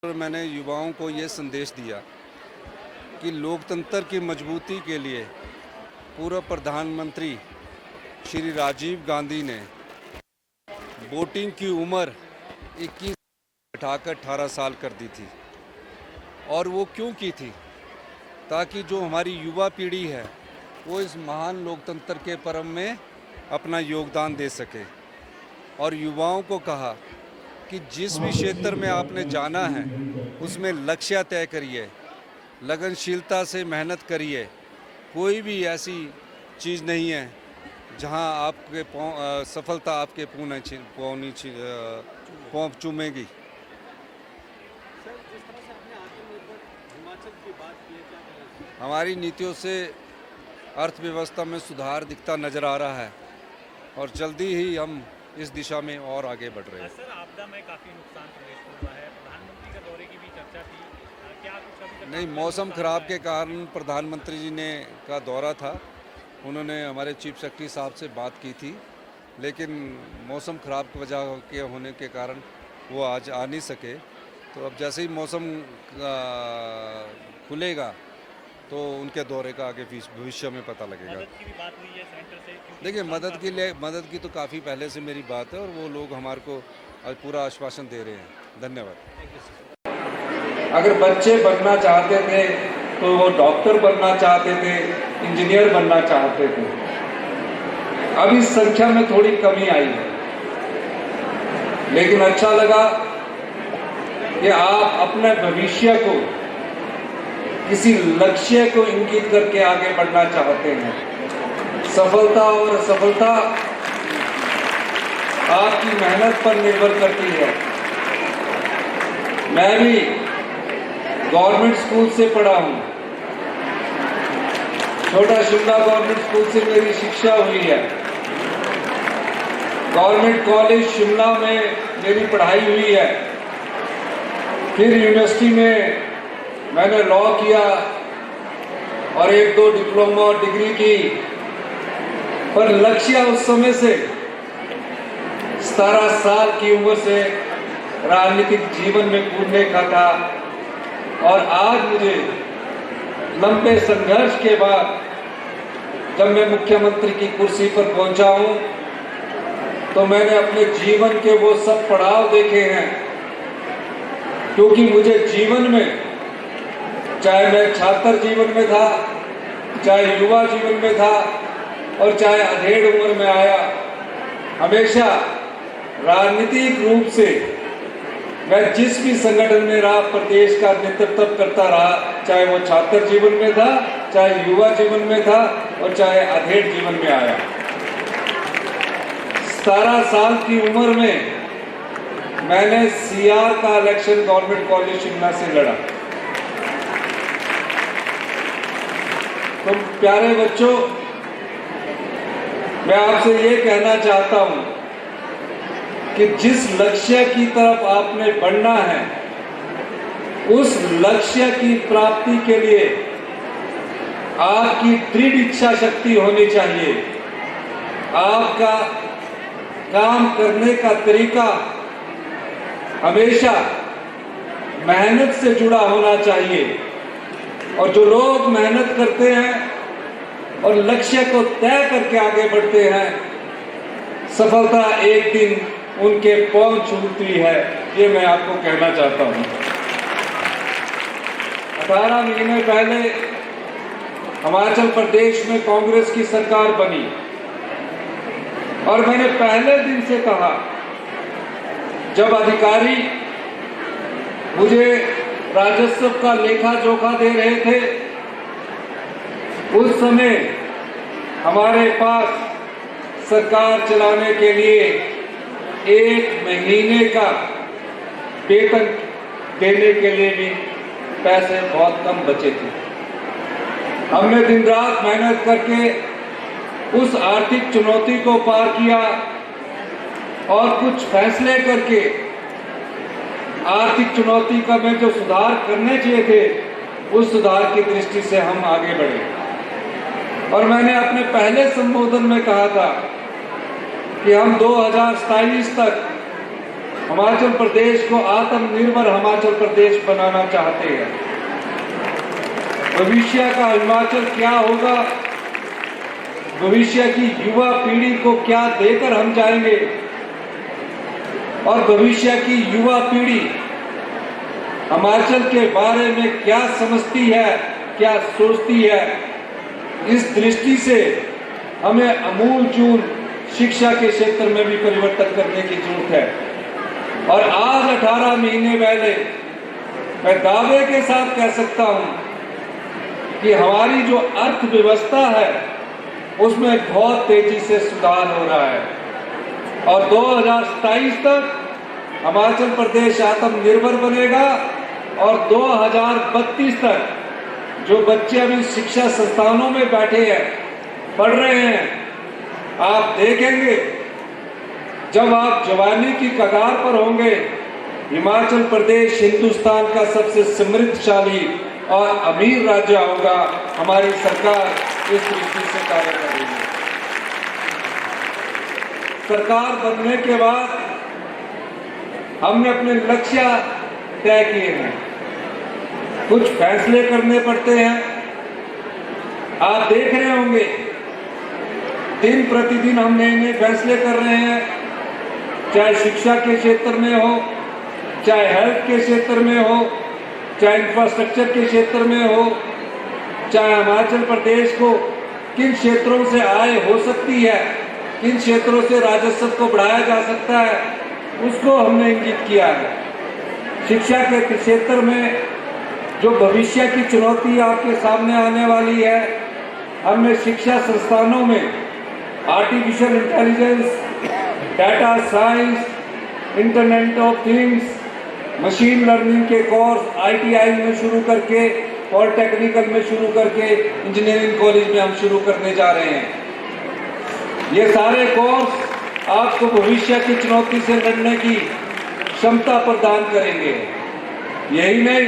और मैंने युवाओं को ये संदेश दिया कि लोकतंत्र की मजबूती के लिए पूर्व प्रधानमंत्री श्री राजीव गांधी ने वोटिंग की उम्र 21 घटाकर 18 साल कर दी थी। और वो क्यों की थी? ताकि जो हमारी युवा पीढ़ी है वो इस महान लोकतंत्र के पर्व में अपना योगदान दे सके। और युवाओं को कहा कि जिस भी क्षेत्र में आपने जाना है उसमें लक्ष्य तय करिए, लगनशीलता से मेहनत करिए। कोई भी ऐसी चीज़ नहीं है जहां आपके सफलता आपके पाँव चूमेगी। सर, जिस तरह से आपने आत्मनिर्भर हिमाचल की बात की है, क्या कहें? हमारी नीतियों से अर्थव्यवस्था में सुधार दिखता नज़र आ रहा है और जल्दी ही हम इस दिशा में और आगे बढ़ रहे हैं। सर, आपदा में काफ़ी नुकसान प्रदेश को हुआ है। प्रधानमंत्री के दौरे की भी चर्चा थी। क्या कुछ अभी तक नहीं, मौसम ख़राब के कारण प्रधानमंत्री जी ने का दौरा था। उन्होंने हमारे चीफ सेक्रेटरी साहब से बात की थी, लेकिन मौसम ख़राब की वजह के होने के कारण वो आज आ नहीं सके। तो अब जैसे ही मौसम खुलेगा तो उनके दौरे का आगे भविष्य में पता लगेगा। मदद की भी बात हुई है सेंटर से, क्योंकि देखिए, नुकसान मदद की तो काफ़ी पहले से मेरी बात है और वो लोग हमारे को आज पूरा आश्वासन दे रहे हैं। धन्यवाद। अगर बच्चे बनना चाहते थे तो वो डॉक्टर बनना चाहते थे, इंजीनियर बनना चाहते थे। अब इस संख्या में थोड़ी कमी आई है, लेकिन अच्छा लगा कि आप अपने भविष्य को किसी लक्ष्य को इंगित करके आगे बढ़ना चाहते हैं। सफलता और असफलता आपकी मेहनत पर निर्भर करती है। मैं भी गवर्नमेंट स्कूल से पढ़ा हूं। छोटा शिमला गवर्नमेंट स्कूल से मेरी शिक्षा हुई है। गवर्नमेंट कॉलेज शिमला में मेरी पढ़ाई हुई है। फिर यूनिवर्सिटी में मैंने लॉ किया और 1-2 डिप्लोमा और डिग्री की। पर लक्ष्य उस समय से 17 साल की उम्र से राजनीतिक जीवन में कूदने का था। और आज मुझे लंबे संघर्ष के बाद जब मैं मुख्यमंत्री की कुर्सी पर पहुंचा हूं तो मैंने अपने जीवन के वो सब पड़ाव देखे हैं। क्योंकि मुझे जीवन में, चाहे मैं छात्र जीवन में था, चाहे युवा जीवन में था और चाहे अधेड़ उम्र में आया, हमेशा राजनीतिक रूप से मैं जिस भी संगठन में रहा प्रदेश का नेतृत्व करता रहा, चाहे वो छात्र जीवन में था, चाहे युवा जीवन में था और चाहे अधेड़ जीवन में आया। 17 साल की उम्र में मैंने सीआर का इलेक्शन गवर्नमेंट कॉलेज शिमला से लड़ा। तो प्यारे बच्चों, मैं आपसे ये कहना चाहता हूं कि जिस लक्ष्य की तरफ आपने बढ़ना है, उस लक्ष्य की प्राप्ति के लिए आपकी दृढ़ इच्छा शक्ति होनी चाहिए। आपका काम करने का तरीका हमेशा मेहनत से जुड़ा होना चाहिए। और जो लोग मेहनत करते हैं और लक्ष्य को तय करके आगे बढ़ते हैं, सफलता एक दिन उनके पांव छूती है। ये मैं आपको कहना चाहता हूं। 18 महीने पहले हिमाचल प्रदेश में कांग्रेस की सरकार बनी और मैंने पहले दिन से कहा, जब अधिकारी मुझे राजस्व का लेखा जोखा दे रहे थे, उस समय हमारे पास सरकार चलाने के लिए 1 महीने का वेतन देने के लिए भी पैसे बहुत कम बचे थे। हमने दिन रात मेहनत करके उस आर्थिक चुनौती को पार किया और कुछ फैसले करके आर्थिक चुनौती का में जो सुधार करने चाहिए थे, उस सुधार की दृष्टि से हम आगे बढ़े। और मैंने अपने पहले संबोधन में कहा था कि हम 2027 तक हिमाचल प्रदेश को आत्मनिर्भर हिमाचल प्रदेश बनाना चाहते हैं। भविष्य का हिमाचल क्या होगा, भविष्य की युवा पीढ़ी को क्या देकर हम जाएंगे और भविष्य की युवा पीढ़ी हिमाचल के बारे में क्या समझती है, क्या सोचती है, इस दृष्टि से हमें अमूलचूल शिक्षा के क्षेत्र में भी परिवर्तन करने की जरूरत है। और आज 18 महीने पहले मैं दावे के साथ कह सकता हूं कि हमारी जो अर्थव्यवस्था है उसमें बहुत तेजी से सुधार हो रहा है और 2027 तक हिमाचल प्रदेश आत्मनिर्भर बनेगा और 2032 तक जो बच्चे अभी शिक्षा संस्थानों में बैठे हैं, पढ़ रहे हैं, आप देखेंगे जब आप जवानी की कगार पर होंगे, हिमाचल प्रदेश हिंदुस्तान का सबसे समृद्धशाली और अमीर राज्य होगा। हमारी सरकार इस दृष्टि से कार्य कर रही है। सरकार बनने के बाद हमने अपने लक्ष्य तय किए हैं, कुछ फैसले करने पड़ते हैं। आप देख रहे होंगे दिन प्रतिदिन हम नए नए फैसले कर रहे हैं, चाहे शिक्षा के क्षेत्र में हो, चाहे हेल्थ के क्षेत्र में हो, चाहे इंफ्रास्ट्रक्चर के क्षेत्र में हो, चाहे हिमाचल प्रदेश को किन क्षेत्रों से आय हो सकती है, किन क्षेत्रों से राजस्व को बढ़ाया जा सकता है, उसको हमने इंगित किया है। शिक्षा के क्षेत्र में जो भविष्य की चुनौती आपके सामने आने वाली है, हमने शिक्षा संस्थानों में artificial intelligence, data science, internet of things, machine learning के कोर्स ITI में शुरू करके, पॉलिटेक्निकल में शुरू करके, इंजीनियरिंग कॉलेज में हम शुरू करने जा रहे हैं। ये सारे कोर्स आपको भविष्य की चुनौती से लड़ने की क्षमता प्रदान करेंगे। यही नहीं,